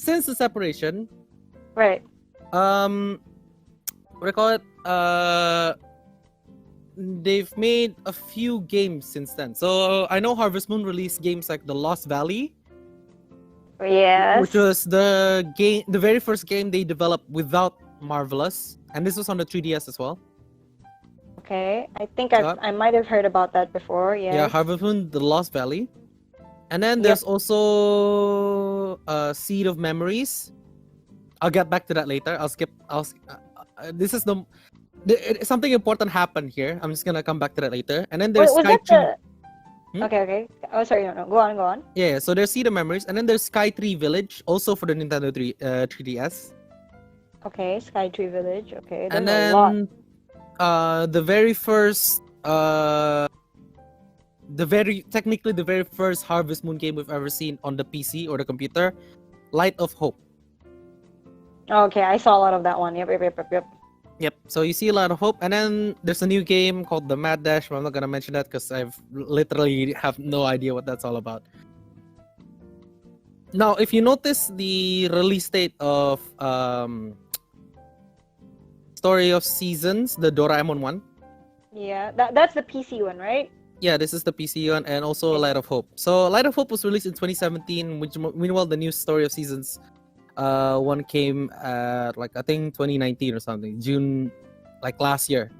since the separation, Right. what do you call it? They've made a few games since then. So I know Harvest Moon released games like The Lost Valley, Yes. which was the very first game they developed without Marvelous, and this was on the 3DS as well. Okay. I think So, I might have heard about that before. Yes. yeah, Harvest Moon, The Lost Valley, and then there's also Seed of Memories. I'll get back to that later. This is something important happened here. I'm just gonna come back to that later. And then there's Was Sky that Tree. the? Okay. Oh, sorry. No. Go on. Yeah, so there's Seed of Memories, and then there's Sky Tree Village, also for the Nintendo 3DS. Okay. Sky Tree Village. Okay. And There's a lot. then the very first technically the very first Harvest Moon game we've ever seen on the PC or the computer, Light of Hope. Okay. I saw a lot of that one. Yep. Yep. So you see a lot of hope, and then there's a new game called the Mad Dash. But I'm not gonna mention that because I've literally have no idea what that's all about. Now, if you notice the release date of Story of Seasons, the Doraemon one. Yeah. That's the PC one, right? Yeah, this is the PC one, and also Light of Hope. So Light of Hope was released in 2017, which meanwhile the new Story of Seasons one came at like I think 2019 or something, June, like last year,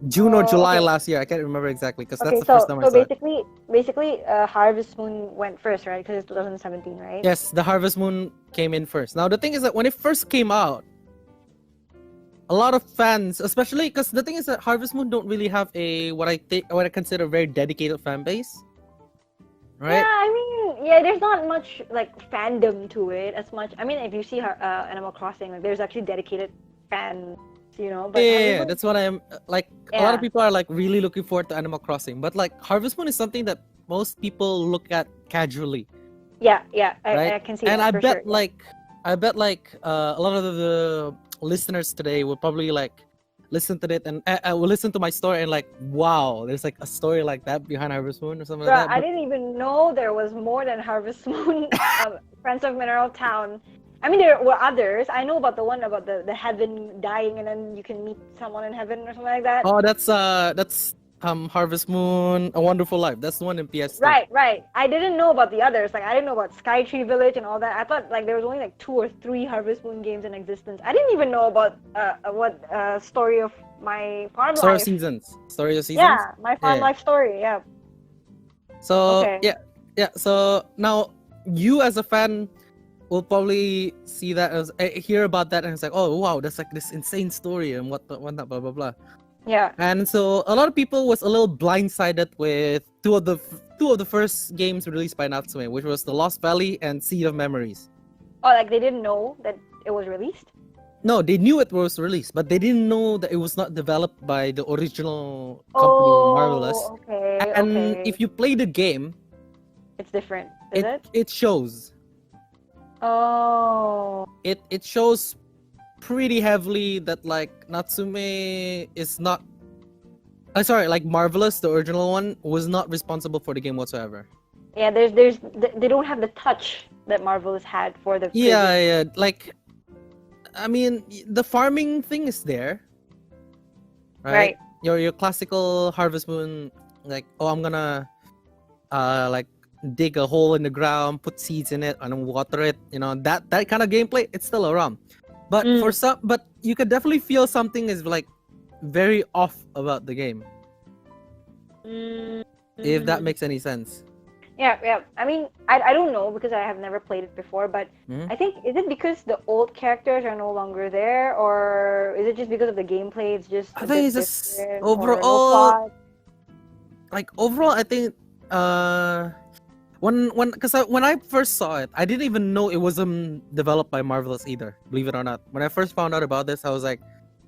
June or July last year. I can't remember exactly because that's the first time I saw it. Basically, Harvest Moon went first, right? Because it's 2017, right? Yes, the Harvest Moon came in first. Now the thing is that when it first came out, a lot of fans, especially because the thing is that Harvest Moon don't really have what I consider a very dedicated fan base, right? Yeah, I mean, there's not much like fandom to it as much. I mean, if you see Animal Crossing, like there's actually dedicated fans, But Yeah, that's what I'm like. A lot of people are like really looking forward to Animal Crossing, but like Harvest Moon is something that most people look at casually. Yeah, right? I can see and that I for bet sure. like I bet like a lot of the listeners today will probably like listen to it and will listen to my story and like, wow, there's like a story like that behind Harvest Moon or something like that. I didn't even know there was more than Harvest Moon. Friends of Mineral Town. I mean, there were others. I know about the one about the heaven dying and then you can meet someone in heaven or something like that. Oh, that's Harvest Moon, A Wonderful Life. That's the one in PS2. Right. I didn't know about the others. Like I didn't know about Sky Tree Village and all that. I thought like there was only like 2 or 3 Harvest Moon games in existence. I didn't even know about what Story of My Farm Life. Story of Seasons. Yeah, My Farm Life story. Yeah. So yeah. So now you as a fan will probably see that as hear about that and it's like, oh wow, that's like this insane story and whatnot, blah blah blah. Yeah. And so a lot of people was a little blindsided with two of the first games released by Natsume, which was The Lost Valley and Seed of Memories. Oh, like they didn't know that it was released? No, they knew it was released, but they didn't know that it was not developed by the original company, Marvelous. Okay. And if you play the game, it's different. Is it? It shows. Oh. It shows pretty heavily that like Natsume is not like Marvelous, the original one, was not responsible for the game whatsoever. Yeah, they don't have the touch that Marvelous had for the like I mean the farming thing is there, right? Your classical Harvest Moon, like, oh, I'm gonna like dig a hole in the ground, put seeds in it, and then water it. That kind of gameplay, it's still around. But but you could definitely feel something is like very off about the game. If that makes any sense. Yeah. I mean, I don't know because I have never played it before, but I think, is it because the old characters are no longer there, or is it just because of the gameplay? It's just I think it's just overall. Like overall, I think when I first saw it, I didn't even know it wasn't developed by Marvelous either. Believe it or not, when I first found out about this, I was like,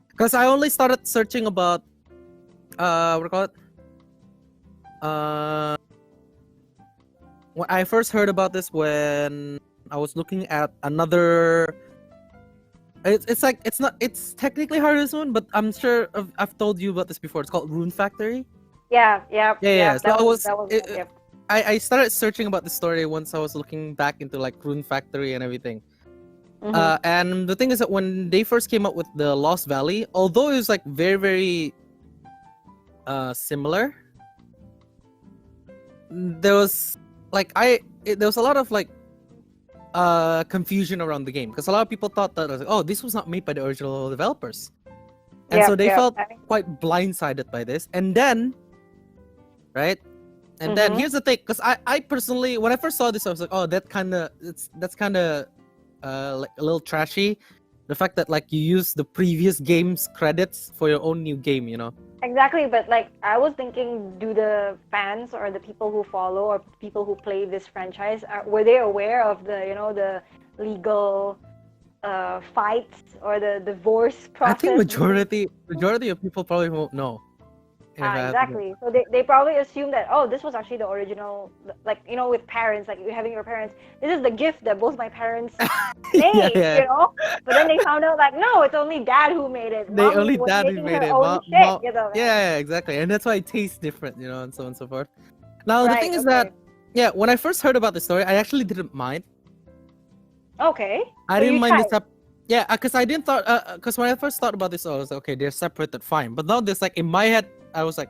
because I only started searching about what do you call it? When I first heard about this when I was looking at another. It's technically Harvest Moon, but I'm sure I've told you about this before. It's called Rune Factory. Yeah. So I started searching about the story once I was looking back into like Rune Factory and everything. Mhm. And the thing is that when they first came up with the Lost Valley, although it was like very, very similar, there was like there was a lot of like confusion around the game because a lot of people thought that oh, this was not made by the original developers, and so Yep, they yep. felt quite blindsided by this. And then, right? And then Mhm. here's the thing, because I personally, when I first saw this, I was like, oh, that's kind of like a little trashy. The fact that like you use the previous game's credits for your own new game, you know? Exactly, but like I was thinking, do the fans or the people who follow or people who play this franchise were they aware of the legal fights or the divorce I think process between. majority of people probably won't know. If I had to guess. Exactly. So they probably assume that, oh, this was actually the original, like, with parents, like you're having your parents, this is the gift that both my parents Yeah, made, yeah. But then they found out, like, no, it's only dad who made it. They Mom only was dad who making made her it. own shit, man. Yeah, exactly. And that's why it tastes different, you know, and so on and so forth. Now the Right, thing is okay. that yeah, when I first heard about the story, I actually didn't mind. Okay. I So didn't you mind tried. this up. Yeah, because I didn't thought because when I first thought about this, I was like, okay, they're separated, fine. But now there's like in my head, I was like,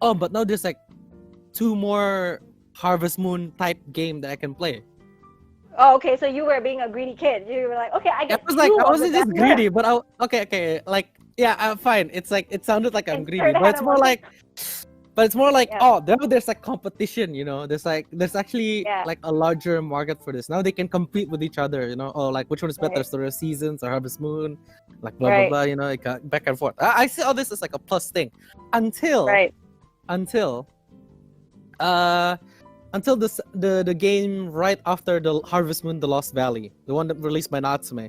oh, but now there's like two more Harvest Moon type game that I can play. Oh, okay, so you were being a greedy kid. You were like, okay, I I get was like, two I of the wasn't just best greedy, works. but okay, like yeah, fine. It's like it sounded like I'm greedy, Insert but it's more animal. like Yeah, oh, there's like competition, you know. There's actually yeah, like a larger market for this. Now they can compete with each other, you know. Oh, like which one is better, right, Story of Seasons or Harvest Moon, like blah blah right, blah. You know, it got back and forth. I see all this as like a plus thing, until right. until uh until the game right after the Harvest Moon, The Lost Valley, the one that released by Natsume.